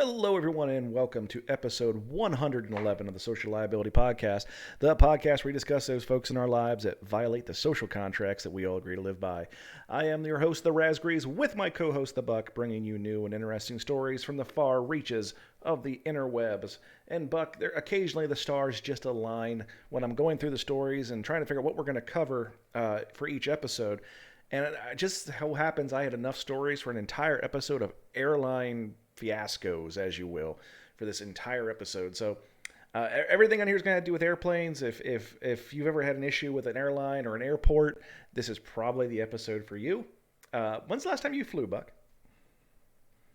Hello, everyone, and welcome to episode 111 of the Social Liability Podcast, the podcast where we discuss those folks in our lives that violate the social contracts that we all agree to live by. I am your host, the Raspberries, with my co-host, the Buck, bringing you new and interesting stories from the far reaches of the interwebs. And Buck, occasionally the stars just align when I'm going through the stories and trying to figure out what we're going to cover for each episode. And it just how happens I had enough stories for an entire episode of airline fiascos, as you will, for this entire episode. So everything on here is going to have to do with airplanes. If you've ever had an issue with an airline or an airport, this is probably the episode for you. When's the last time you flew, Buck?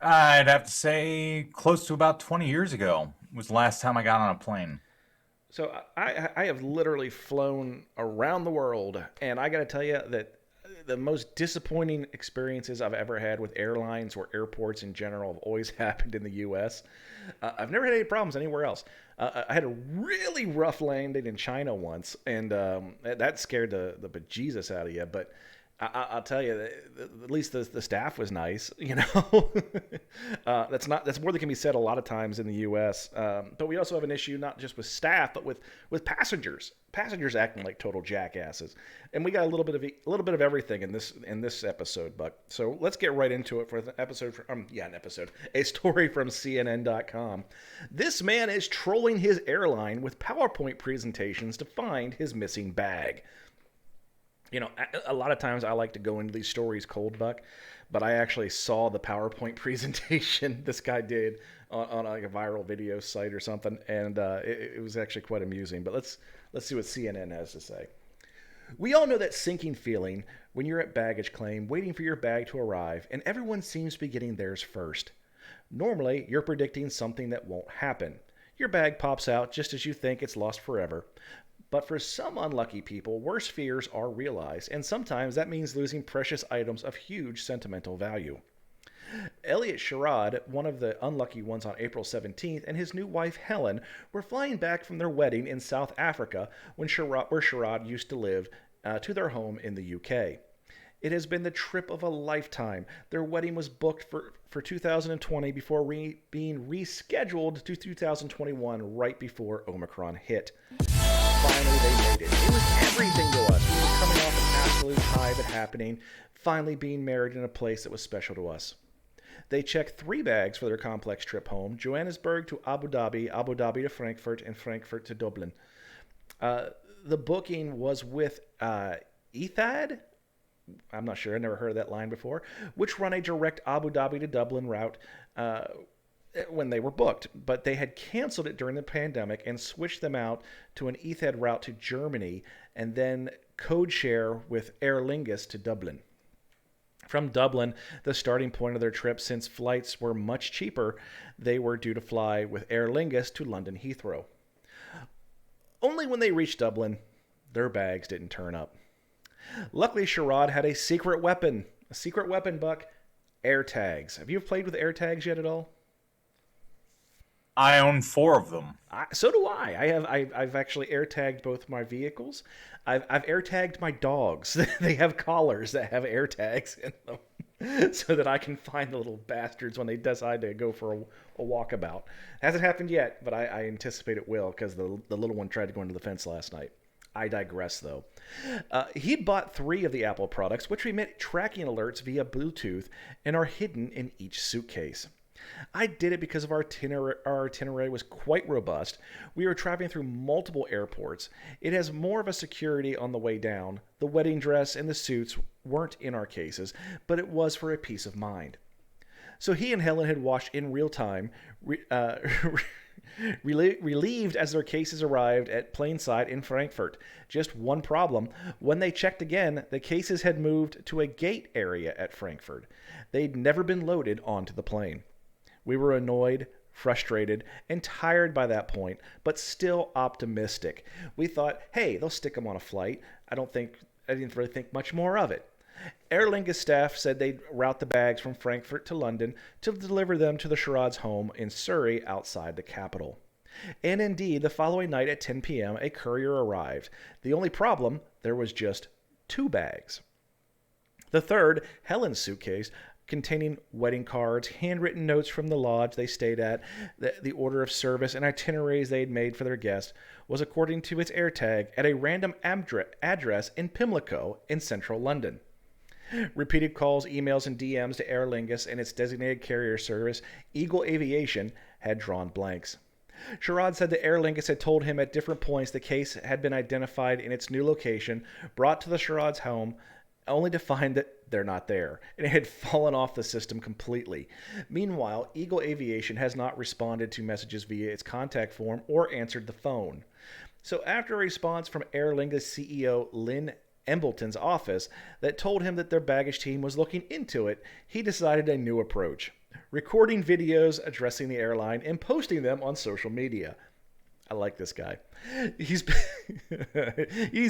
I'd have to say close to about 20 years ago was the last time I got on a plane. So I have literally flown around the world, and I got to tell you that the most disappointing experiences I've ever had with airlines or airports in general have always happened in the U.S. I've never had any problems anywhere else. I had a really rough landing in China once, and that scared the bejesus out of you. But I'll tell you, at least the staff was nice. You know, that's more than can be said a lot of times in the U.S. But we also have an issue not just with staff, but with passengers. Passengers acting like total jackasses, and we got a little bit of everything in this episode, Buck. So let's get right into it for the episode. A story from CNN.com. This man is trolling his airline with PowerPoint presentations to find his missing bag. You know, a lot of times I like to go into these stories cold, Buck, but I actually saw the PowerPoint presentation this guy did on like a viral video site or something, and it was actually quite amusing. But let's see what CNN has to say. We all know that sinking feeling when you're at baggage claim, waiting for your bag to arrive, and everyone seems to be getting theirs first. Normally, you're predicting something that won't happen. Your bag pops out just as you think it's lost forever. But for some unlucky people, worse fears are realized, and sometimes that means losing precious items of huge sentimental value. Elliot Sherrod, one of the unlucky ones on April 17th, and his new wife Helen were flying back from their wedding in South Africa where Sherrod used to live, to their home in the UK. It has been the trip of a lifetime. Their wedding was booked for 2020 before being rescheduled to 2021 right before Omicron hit. Finally, they made it. It was everything to us. We were coming off an absolute high of it happening, finally being married in a place that was special to us. They checked 3 bags for their complex trip home: Johannesburg to Abu Dhabi to Frankfurt, and Frankfurt to Dublin. The booking was with Etihad. I'm not sure. I never heard of that line before, which run a direct Abu Dhabi to Dublin route when they were booked, but they had canceled it during the pandemic and switched them out to an Etihad route to Germany and then code share with Aer Lingus to Dublin. From Dublin, the starting point of their trip, since flights were much cheaper, they were due to fly with Aer Lingus to London Heathrow. Only when they reached Dublin, their bags didn't turn up. Luckily, Sherrod had a secret weapon. A secret weapon, Buck. Air tags. Have you played with air tags yet at all? I own 4 of them. So do I. I've actually air tagged both my vehicles. I've air tagged my dogs. They have collars that have air tags in them, so that I can find the little bastards when they decide to go for a walkabout. Hasn't happened yet, but I anticipate it will, because the little one tried to go into the fence last night. I digress, though. He'd bought 3 of the Apple products, which emit tracking alerts via Bluetooth and are hidden in each suitcase. I did it because our itinerary was quite robust. We were traveling through multiple airports. It has more of a security on the way down. The wedding dress and the suits weren't in our cases, but it was for a peace of mind. So he and Helen had watched in real time, relieved as their cases arrived at plainside in Frankfurt. Just one problem: when they checked again, the cases had moved to a gate area at Frankfurt. They'd never been loaded onto the plane. We were annoyed, frustrated, and tired by that point, but still optimistic. We thought, hey, they'll stick them on a flight. I didn't really think much more of it. Aer Lingus staff said they'd route the bags from Frankfurt to London to deliver them to the Sherrod's home in Surrey outside the capital. And indeed, the following night at 10 p.m., a courier arrived. The only problem, there was just 2 bags. The third, Helen's suitcase, containing wedding cards, handwritten notes from the lodge they stayed at, the order of service, and itineraries they had made for their guests, was according to its AirTag at a random address in Pimlico in central London. Repeated calls, emails, and DMs to Aer Lingus and its designated carrier service, Eagle Aviation, had drawn blanks. Sherrod said that Aer Lingus had told him at different points the case had been identified in its new location, brought to the Sherrod's home, only to find that they're not there, and it had fallen off the system completely. Meanwhile, Eagle Aviation has not responded to messages via its contact form or answered the phone. So after a response from Aer Lingus CEO Lynn Embleton's office that told him that their baggage team was looking into it, he decided a new approach, recording videos addressing the airline and posting them on social media. I like this guy. He's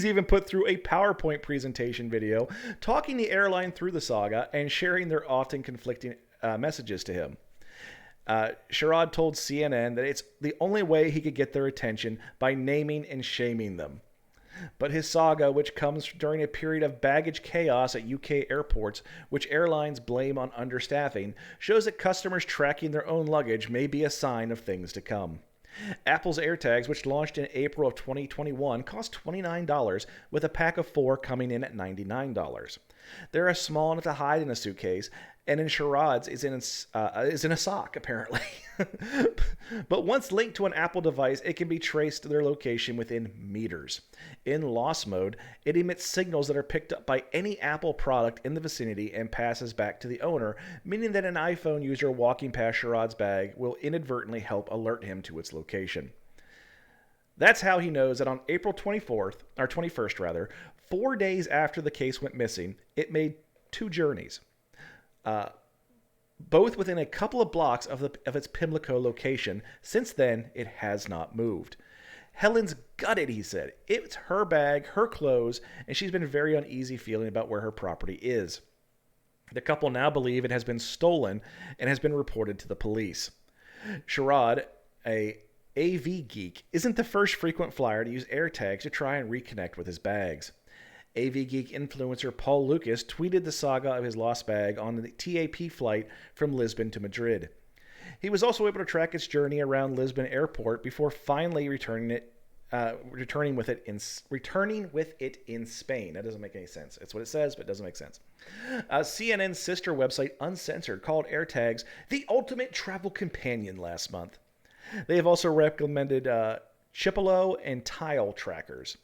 even put through a PowerPoint presentation video talking the airline through the saga and sharing their often conflicting messages to him. Sherrod told CNN that it's the only way he could get their attention by naming and shaming them. But his saga, which comes during a period of baggage chaos at UK airports, which airlines blame on understaffing, shows that customers tracking their own luggage may be a sign of things to come. Apple's AirTags, which launched in April of 2021, cost $29, with a pack of 4 coming in at $99. They're as small enough to hide in a suitcase, and in Sherrod's is in a sock, apparently. But once linked to an Apple device, it can be traced to their location within meters. In loss mode, it emits signals that are picked up by any Apple product in the vicinity and passes back to the owner, meaning that an iPhone user walking past Sherrod's bag will inadvertently help alert him to its location. That's how he knows that on April 21st, 4 days after the case went missing, it made 2 journeys. Both within a couple of blocks of its Pimlico location. Since then, it has not moved. Helen's gutted, he said. It's her bag, her clothes, and she's been very uneasy feeling about where her property is. The couple now believe it has been stolen and has been reported to the police. Sherrod, a AV geek, isn't the first frequent flyer to use AirTags to try and reconnect with his bags. AV Geek influencer Paul Lucas tweeted the saga of his lost bag on the TAP flight from Lisbon to Madrid. He was also able to track its journey around Lisbon airport before finally returning with it in Spain. That doesn't make any sense. It's what it says, but it doesn't make sense. CNN's sister website Uncensored called AirTags the ultimate travel companion last month. They have also recommended Chipolo and Tile trackers.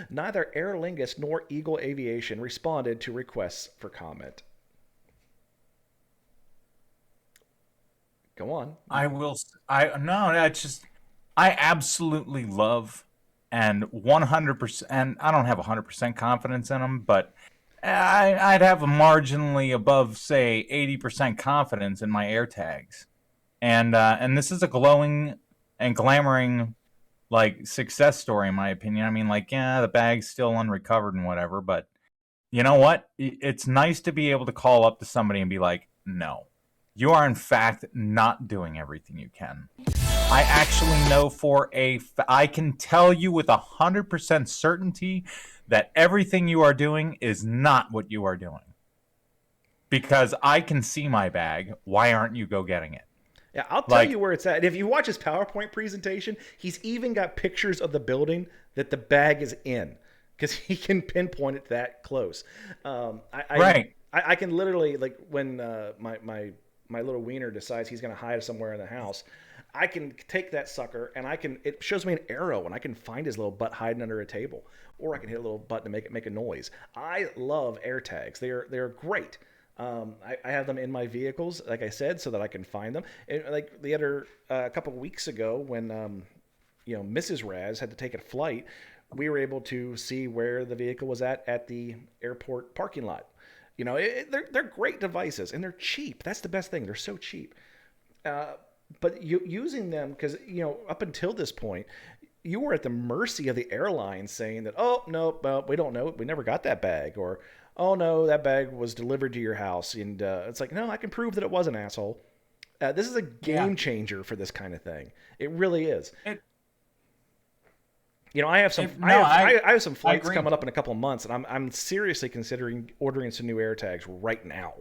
Neither Aer Lingus nor Eagle Aviation responded to requests for comment. Go on. I absolutely love and 100%, and I don't have 100% confidence in them, but I'd have a marginally above, say, 80% confidence in my AirTags. And this is a glowing and glamoring like success story in my opinion. I mean, like, yeah, the bag's still unrecovered and whatever, but you know what? It's nice to be able to call up to somebody and be like, no, you are in fact not doing everything you can. I actually know I can tell you with 100% certainty that everything you are doing is not what you are doing. Because I can see my bag. Why aren't you go getting it? Yeah, I'll tell you where it's at. And if you watch his PowerPoint presentation, he's even got pictures of the building that the bag is in because he can pinpoint it that close. Right. I can literally, like, when my little wiener decides he's going to hide somewhere in the house, I can take that sucker and it shows me an arrow and I can find his little butt hiding under a table, or I can hit a little button to make it make a noise. I love AirTags. They're great. I have them in my vehicles, like I said, so that I can find them. And like the other a couple of weeks ago, when Mrs. Raz had to take a flight, we were able to see where the vehicle was at the airport parking lot. They're great devices and they're cheap. That's the best thing. They're so cheap. But using them, because up until this point, you were at the mercy of the airline saying that, oh no, well, we don't know, we never got that bag, or oh no, that bag was delivered to your house, and it's like, no, I can prove that it was an asshole. This is a game changer for this kind of thing. It really is. I have some flights coming up in a couple of months, and I'm seriously considering ordering some new AirTags right now.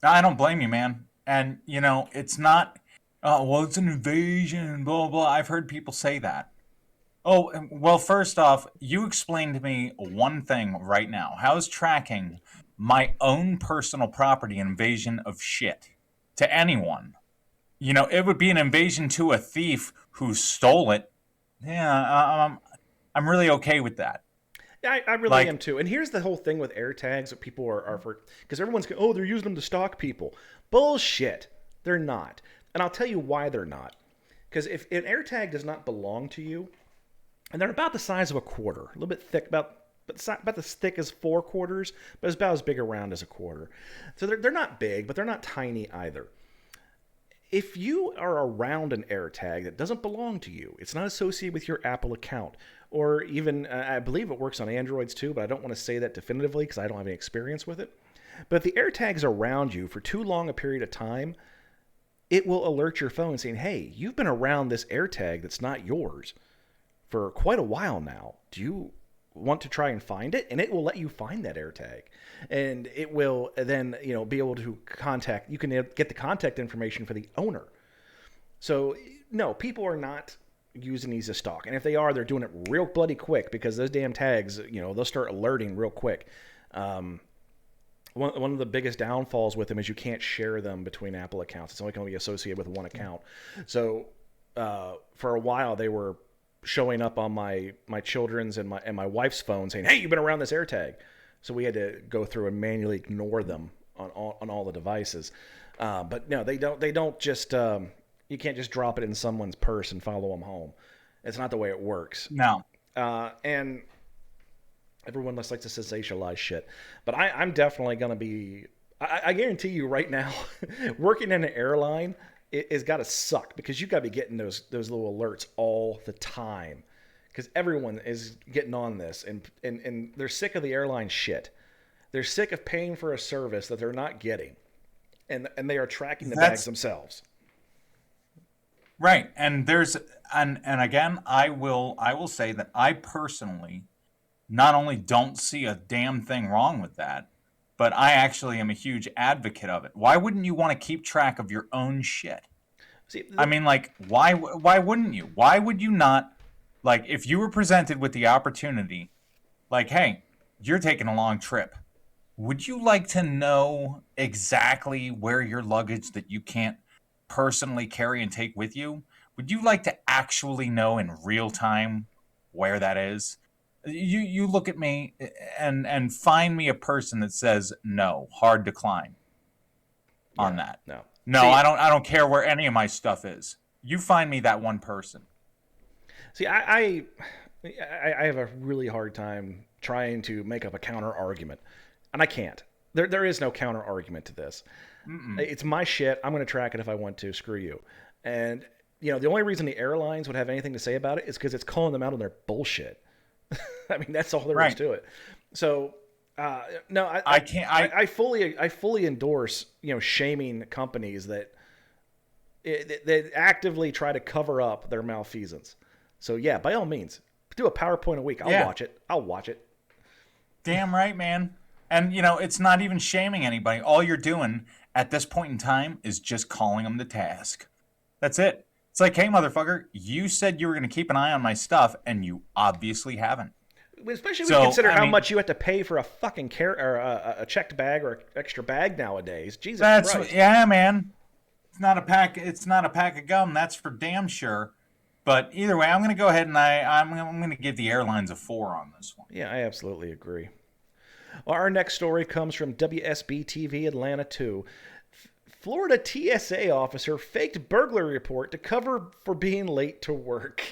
I don't blame you, man. And it's not. Oh, well, it's an invasion. Blah blah. I've heard people say that. Oh, well, first off, you explain to me one thing right now. How is tracking my own personal property an invasion of shit to anyone? It would be an invasion to a thief who stole it. Yeah, I'm really okay with that. Yeah, I really am Like, too. And here's the whole thing with air tags that people are for, because everyone's going, oh, they're using them to stalk people. Bullshit. They're not. And I'll tell you why they're not. Because if an air tag does not belong to you, and they're about the size of a quarter, a little bit thick, about as thick as 4 quarters, but it's about as big around as a quarter. So they're not big, but they're not tiny either. If you are around an AirTag that doesn't belong to you, it's not associated with your Apple account, or even, I believe it works on Androids too, but I don't want to say that definitively because I don't have any experience with it. But if the AirTag's around you for too long a period of time, it will alert your phone saying, hey, you've been around this AirTag that's not yours for quite a while now. Do you want to try and find it? And it will let you find that AirTag. And it will then, be able to contact, you can get the contact information for the owner. So, no, people are not using these as stock. And if they are, they're doing it real bloody quick because those damn tags, they'll start alerting real quick. One of the biggest downfalls with them is you can't share them between Apple accounts. It's only going to be associated with one account. So for a while, they were showing up on my children's and my wife's phone saying, hey, you've been around this AirTag. So we had to go through and manually ignore them on all the devices. But no, they don't just, you can't just drop it in someone's purse and follow them home. It's not the way it works. no. And everyone likes to sensationalize shit. But I'm definitely going to be, I guarantee you right now, working in an airline, it's got to suck because you've got to be getting those little alerts all the time. Because everyone is getting on this, and they're sick of the airline shit. They're sick of paying for a service that they're not getting, and they are tracking the bags themselves. Right. And again, I will say that I personally not only don't see a damn thing wrong with that, but I actually am a huge advocate of it. Why wouldn't you want to keep track of your own shit? See, I mean, like, why wouldn't you? Why would you not? Like, if you were presented with the opportunity, like, hey, you're taking a long trip. Would you like to know exactly where your luggage that you can't personally carry and take with you? Would you like to actually know in real time where that is? You look at me and find me a person that says no, hard decline on that. no. No, See, I don't care where any of my stuff is. You find me that one person. See, I have a really hard time trying to make up a counter argument, and I can't. There is no counter argument to this. It's my shit. I'm going to track it if I want to. Screw you. And the only reason the airlines would have anything to say about it is because it's calling them out on their bullshit. I mean, that's all there is to it. So, no, I can't. I fully endorse shaming companies that actively try to cover up their malfeasance. So yeah, by all means, do a PowerPoint a week. I'll watch it. I'll watch it. Damn right, man. And it's not even shaming anybody. All you're doing at this point in time is just calling them to task. That's it. It's like, hey, motherfucker, you said you were going to keep an eye on my stuff, and you obviously haven't. Especially when you consider how much you have to pay for a fucking a checked bag or extra bag nowadays. Jesus Christ. Yeah, man. It's not a pack of gum. That's for damn sure. But either way, I'm going to go ahead and I'm going to give the airlines a 4 on this one. Yeah, I absolutely agree. Well, our next story comes from WSB TV Atlanta 2. Florida TSA officer faked burglary report to cover for being late to work.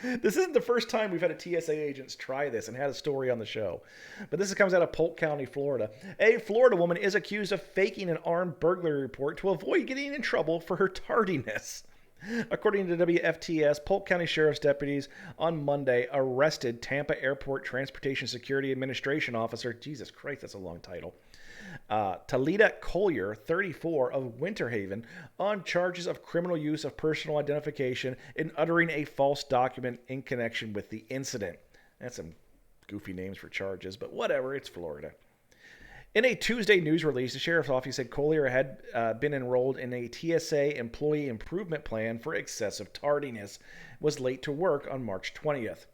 This isn't the first time we've had a TSA agents try this and had a story on the show. But this comes out of Polk County, Florida. A Florida woman is accused of faking an armed burglary report to avoid getting in trouble for her tardiness. According to WFTS, Polk County Sheriff's deputies on Monday arrested Tampa Airport Transportation Security Administration Officer, Jesus Christ, that's a long title, Talita Collier, 34, of Winter Haven, on charges of criminal use of personal identification and uttering a false document in connection with the incident. That's some goofy names for charges, but whatever, it's Florida. In a Tuesday news release, the sheriff's office said Collier had been enrolled in a TSA employee improvement plan for excessive tardiness, was late to work on March 20th.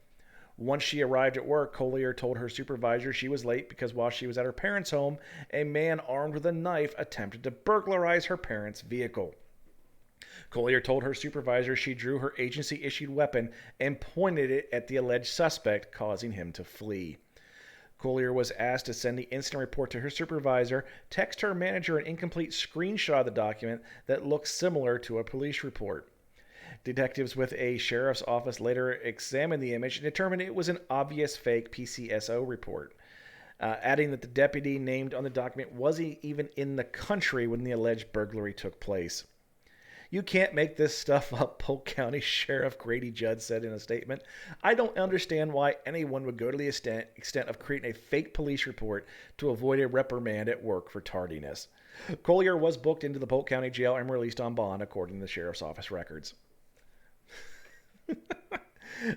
Once she arrived at work, Collier told her supervisor she was late because while she was at her parents' home, a man armed with a knife attempted to burglarize her parents' vehicle. Collier told her supervisor she drew her agency-issued weapon and pointed it at the alleged suspect, causing him to flee. Collier was asked to send the incident report to her supervisor, text her manager an incomplete screenshot of the document that looks similar to a police report. Detectives with a sheriff's office later examined the image and determined it was an obvious fake PCSO report, adding that the deputy named on the document wasn't even in the country when the alleged burglary took place. You can't make this stuff up, Polk County Sheriff Grady Judd said in a statement. I don't understand why anyone would go to the extent of creating a fake police report to avoid a reprimand at work for tardiness. Collier was booked into the Polk County Jail and released on bond, according to the sheriff's office records.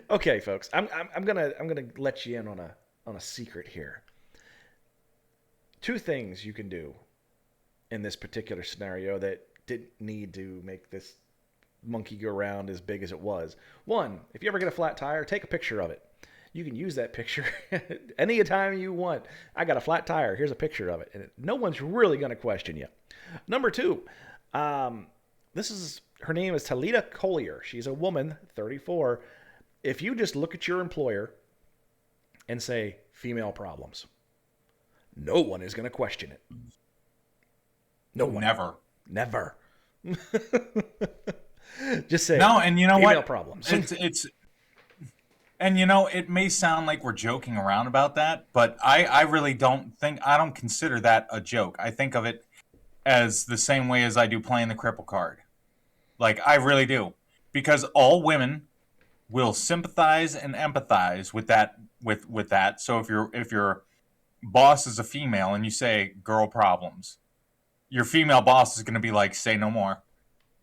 Okay, folks, I'm gonna let you in on a secret here. Two things you can do in this particular scenario that didn't need to make this monkey go around as big as it was. One, if you ever get a flat tire, take a picture of it. You can use that picture any time you want. I got a flat tire. Here's a picture of it. And no one's really going to question you. Number two, her name is Talita Collier. She's a woman, 34. If you just look at your employer and say, female problems, no one is going to question it. No one. Never. Just say no, and you know female what? Problems. It's and you know, it may sound like we're joking around about that, but I really don't consider that a joke. I think of it as the same way as I do playing the cripple card. Like, I really do. Because all women will sympathize and empathize with that. So if your boss is a female and you say girl problems, your female boss is going to be like, say no more.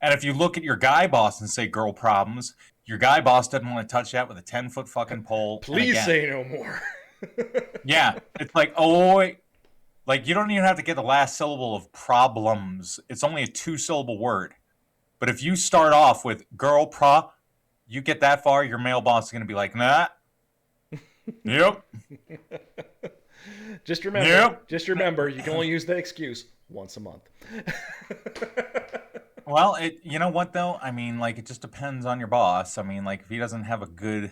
And if you look at your guy boss and say girl problems, your guy boss doesn't want to touch that with a 10-foot fucking pole. Please say no more. Yeah. It's like, like, you don't even have to get the last syllable of problems. It's only a 2-syllable word. But if you start off with girl you get that far, your male boss is going to be like, nah. Yep. Just remember, you can only use that excuse once a month. Well, you know what though? I mean, like, it just depends on your boss. I mean, like, if he doesn't have a good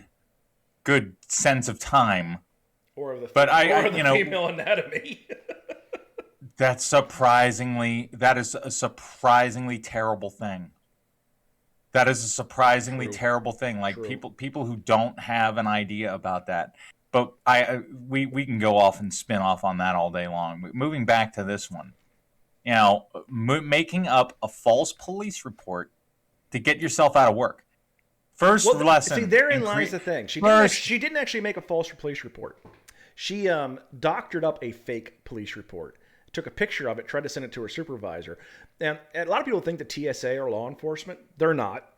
sense of time, or of the female anatomy. that is a surprisingly terrible thing. That is a surprisingly terrible thing. Like, people who don't have an idea about that. But we can go off and spin off on that all day long. Moving back to this one, you know, making up a false police report to get yourself out of work. First lesson. See, therein lies the thing. She didn't actually make a false police report. She doctored up a fake police report, took a picture of it, tried to send it to her supervisor. And a lot of people think the TSA are law enforcement. They're not.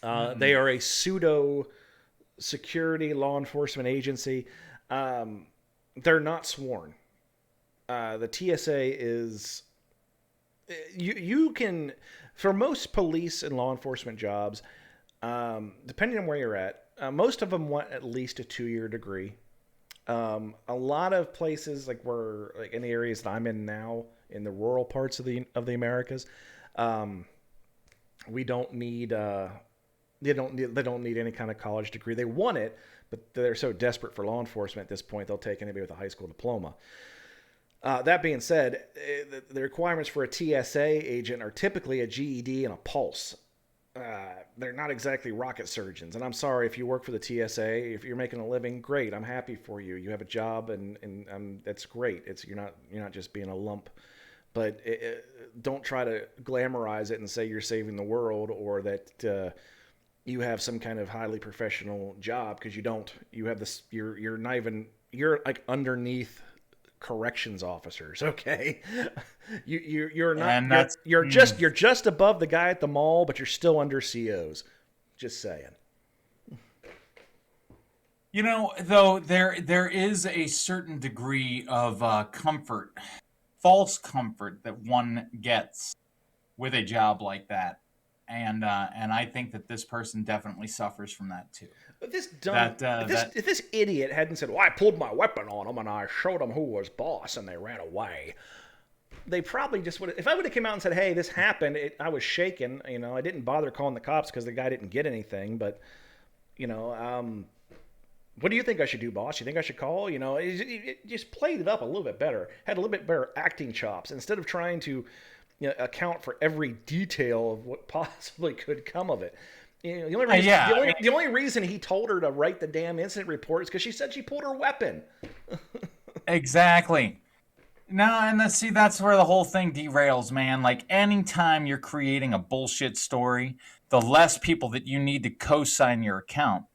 They are a pseudo security law enforcement agency. They're not sworn. The TSA is... You can... For most police and law enforcement jobs, depending on where you're at, most of them want at least a 2-year degree. A lot of places, like in the areas that I'm in now, in the rural parts of the Americas, we don't need they don't need any kind of college degree. They want it, but they're so desperate for law enforcement at this point, they'll take anybody with a high school diploma. That being said, the requirements for a TSA agent are typically a GED and a pulse. They're not exactly rocket surgeons. And I'm sorry if you work for the TSA, if you're making a living, great. I'm happy for you. You have a job, and that's great. You're not just being a lump. But don't try to glamorize it and say you're saving the world, or that you have some kind of highly professional job, because you don't. You have this. You're not even. You're like underneath corrections officers. Okay, you're not. And you're just above the guy at the mall, but you're still under COs. Just saying. You know, though there is a certain degree of comfort, false comfort that one gets with a job like that, and I think that this person definitely suffers from that too. But this dumb, That if this idiot hadn't said, "Well, I pulled my weapon on them and I showed them who was boss and they ran away," they probably just would. If I would have come out and said, "Hey, this happened. I was shaken. I didn't bother calling the cops because the guy didn't get anything." But you know, what do you think I should do, boss? You think I should call? It just played it up a little bit better. Had a little bit better acting chops instead of trying to account for every detail of what possibly could come of it. The only reason, yeah, the only reason he told her to write the damn incident report is because she said she pulled her weapon. exactly. No, and see, that's where the whole thing derails, man. Like, anytime you're creating a bullshit story, the less people that you need to co-sign your account,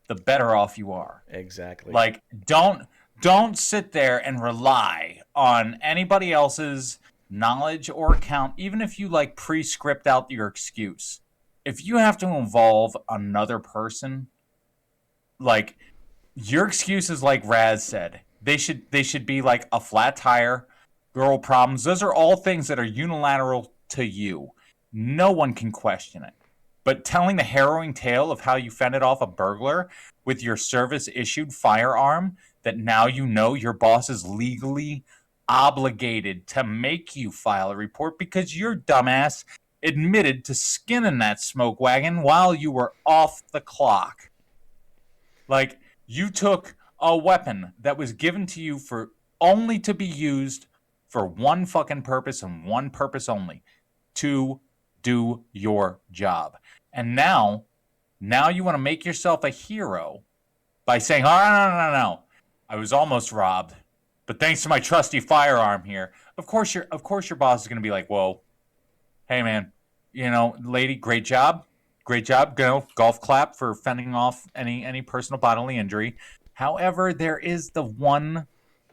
the better off you are. Exactly. Like, don't sit there and rely on anybody else's knowledge or account, even if you like pre-script out your excuse. If you have to involve another person, like, your excuses, like Raz said, they should be like a flat tire, girl problems. Those are all things that are unilateral to you. No one can question it. But telling the harrowing tale of how you fended off a burglar with your service issued firearm, that now you know your boss is legally obligated to make you file a report because your dumbass admitted to skinning that smoke wagon while you were off the clock. Like, you took a weapon that was given to you for only to be used for one fucking purpose and one purpose only, to do your job. And now you want to make yourself a hero by saying, "Oh, no. I was almost robbed, but thanks to my trusty firearm here." Of course your boss is going to be like, "Whoa, hey man, lady, great job. Great job. Golf clap for fending off any personal bodily injury." However, there is the one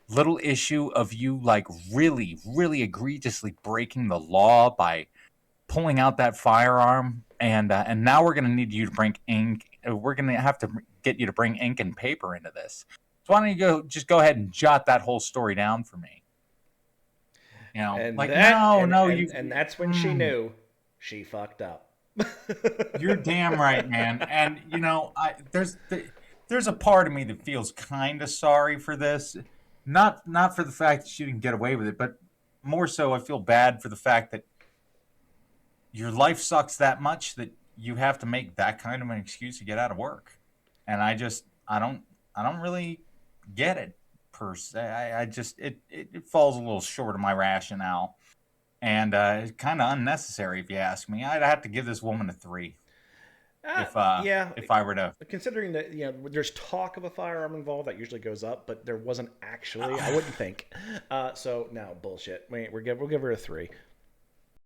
little issue of you, like, really, really egregiously breaking the law by pulling out that firearm, and now we're going to need you to bring ink. We're going to have to get you to bring ink and paper into this. So why don't you just go ahead and jot that whole story down for me? And Like, that no, and, no, and and that's when she knew she fucked up. you're damn right, man. And there's a part of me that feels kind of sorry for this, not for the fact that she didn't get away with it, but more so I feel bad for the fact that your life sucks that much that you have to make that kind of an excuse to get out of work. And I don't really get it per se. I just it falls a little short of my rationale, and it's kind of unnecessary if you ask me. I'd have to give this woman a 3 Yeah, if I were to. considering that there's talk of a firearm involved, that usually goes up, but there wasn't actually. I wouldn't think. So no bullshit. We'll give her a 3.